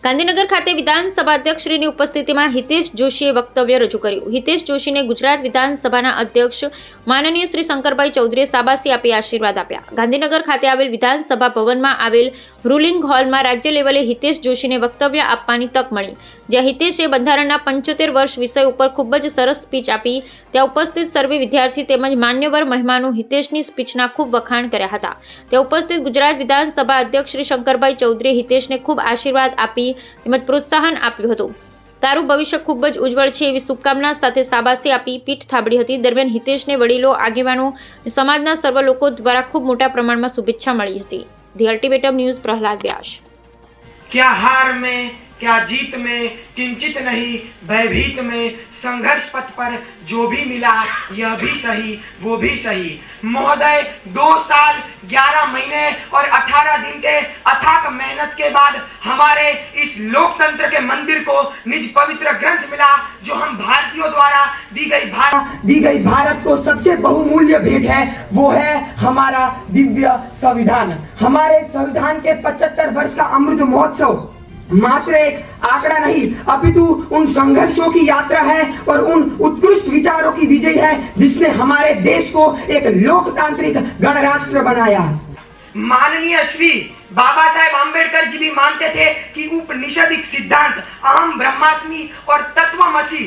ગાંધીનગર ખાતે વિધાનસભા અધ્યક્ષશ્રીની ઉપસ્થિતિમાં હિતેશ જોશીએ વક્તવ્ય રજૂ કર્યું. હિતેશ જોશીને ગુજરાત વિધાનસભાના અધ્યક્ષ માનનીય શ્રી શંકરભાઈ ચૌધરીએ શાબાશી આપી આશીર્વાદ આપ્યા. ગાંધીનગર ખાતે આવેલ વિધાનસભા ભવનમાં આવેલ રૂલિંગ હોલમાં રાજ્ય લેવલે હિતેશ જોશીને વક્તવ્ય આપવાની તક મળી, જ્યાં હિતેશે બંધારણના 75 વર્ષ વિષય ઉપર ખૂબ જ સરસ સ્પીચ આપી. ત્યાં ઉપસ્થિત સર્વે વિદ્યાર્થી તેમજ માન્યવર મહેમાનો હિતેશની સ્પીચના ખૂબ વખાણ કર્યા હતા. ત્યાં ઉપસ્થિત ગુજરાત વિધાનસભા અધ્યક્ષ શ્રી શંકરભાઈ ચૌધરીએ હિતેશને ખૂબ આશીર્વાદ આપી તેમજ પ્રોત્સાહન આપ્યું હતું. તારું ભવિષ્ય ખૂબ જ ઉજ્જવળ છે એવી શુભકામના સાથે શાબાશી આપી પીઠ થાબડી હતી. દરમિયાન હિતેશને વડીલો, આગેવાનો અને સમાજના સર્વ લોકો દ્વારા ખૂબ મોટા પ્રમાણમાં શુભેચ્છા મળી હતી. ધી અલ્ટિમેટમ ન્યૂઝ પ્રહલાદ વ્યાસ. क्या हार में क्या जीत में किंचित नहीं भयभीत में संघर्ष पथ पर जो भी मिला यह भी सही वो भी सही. महोदय 2 साल 11 महीने और 18 दिन के अथाक मेहनत के बाद हमारे इस लोकतंत्र के मंदिर को निज पवित्र ग्रंथ मिला, जो हम भारतीयों द्वारा दी गई भारत को सबसे बहुमूल्य भेंट है, वो है हमारा दिव्य संविधान. हमारे संविधान के 75 वर्ष का अमृत महोत्सव मात्र एक आंकड़ा नहीं अपितु उन संघर्षों की यात्रा है और उन उत्कृष्ट विचारों की विजय है जिसने हमारे देश को एक लोकतांत्रिक गणराष्ट्र बनाया. माननीय श्री बाबा साहेब आम्बेडकर जी भी मानते थे कि उपनिषदिक सिद्धांत अहम ब्रह्मास्मि और तत्वमसि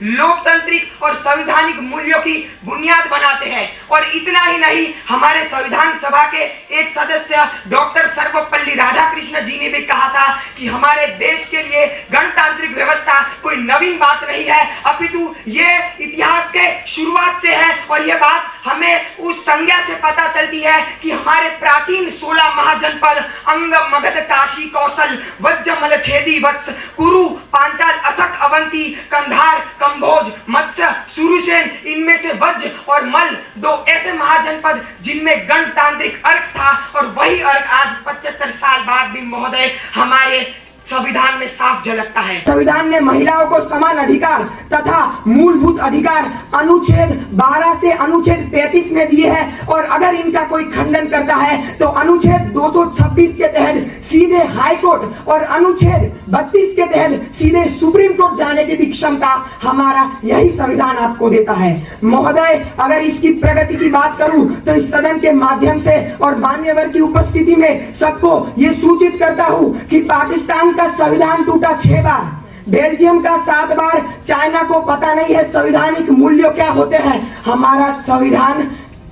लोकतांत्रिक और संवैधानिक मूल्यों की बुनियाद बनाते हैं. और इतना ही नहीं, हमारे संविधान सभा के एक सदस्य डॉक्टर सर्वपल्ली राधाकृष्ण जी ने भी कहा था कि हमारे देश के लिए गणतांत्रिक व्यवस्था कोई नवीन बात नहीं है, अपितु ये इतिहास के शुरुआत से है. और ये बात हमें उस संज्ञा से पता चलती है कि हमारे प्राचीन 16 महाजनपद अंग, मगध, काशी, कौशल, वज्र, मलछेदी, वत्स, कुरु, पांचाल, असक, अवंती, कंधार, कंभोज, मत्स्य, सुरुसेन, इनमें से वज्र और मल 2 ऐसे महाजनपद जिनमें गणतांत्रिक अर्क था, और वही अर्क आज 75 साल बाद भी महोदय हमारे संविधान में साफ झलकता है. संविधान ने महिलाओं को समान अधिकार तथा मूलभूत अधिकार अनुच्छेद 12 से अनुच्छेद 33 में दिए हैं, और अगर इनका कोई खंडन करता है तो अनुच्छेद 226 के तहत सीधे हाई कोर्ट और अनुच्छेद 32 के तहत सीधे सुप्रीम कोर्ट जाने की भी क्षमता हमारा यही संविधान आपको देता है. महोदय, अगर इसकी प्रगति की बात करूं तो इस सदन के माध्यम से और मान्यवर की उपस्थिति में सबको ये सूचित करता हूं कि पाकिस्तान का संविधान टूटा 6 बार, बेल्जियम का 7 बार, चाइना को पता नहीं है संवैधानिक मूल्य क्या होते हैं. हमारा संविधान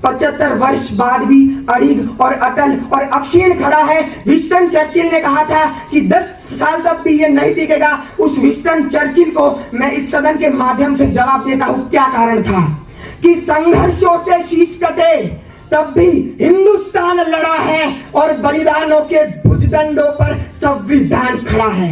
75 वर्ष बाद भी अड़िग और अटल और अक्षीण खड़ा है. विंस्टन चर्चिल ने कहा था कि 10 साल तक भी ये नहीं टिकेगा. उस विंस्टन चर्चिल को मैं इस सदन के माध्यम से जवाब देता हूं. क्या कारण था कि संघर्षों से शीश कटे तब भी हिंदुस्तान लड़ा है, और बलिदानों के भुजदंडों पर संविधान खड़ा है.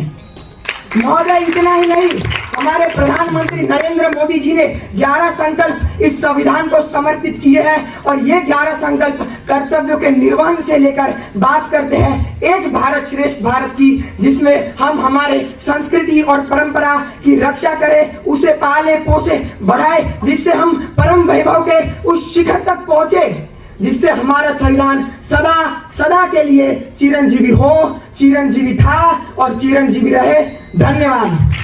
महोदय, इतना ही नहीं, हमारे प्रधानमंत्री नरेंद्र मोदी जी ने 11 संकल्प इस संविधान को समर्पित किए हैं, और ये 11 संकल्प कर्तव्यों के निर्वहन से लेकर बात करते हैं एक भारत श्रेष्ठ भारत की, जिसमें हम हमारे संस्कृति और परंपरा की रक्षा करें, उसे पाले पोसे बढ़ाए, जिससे हम परम वैभव के उस शिखर तक पहुंचे, जिससे हमारा संविधान सदा सदा के लिए चिरंजीवी हो, चिरंजीवी था और चिरंजीवी रहे. धन्यवाद.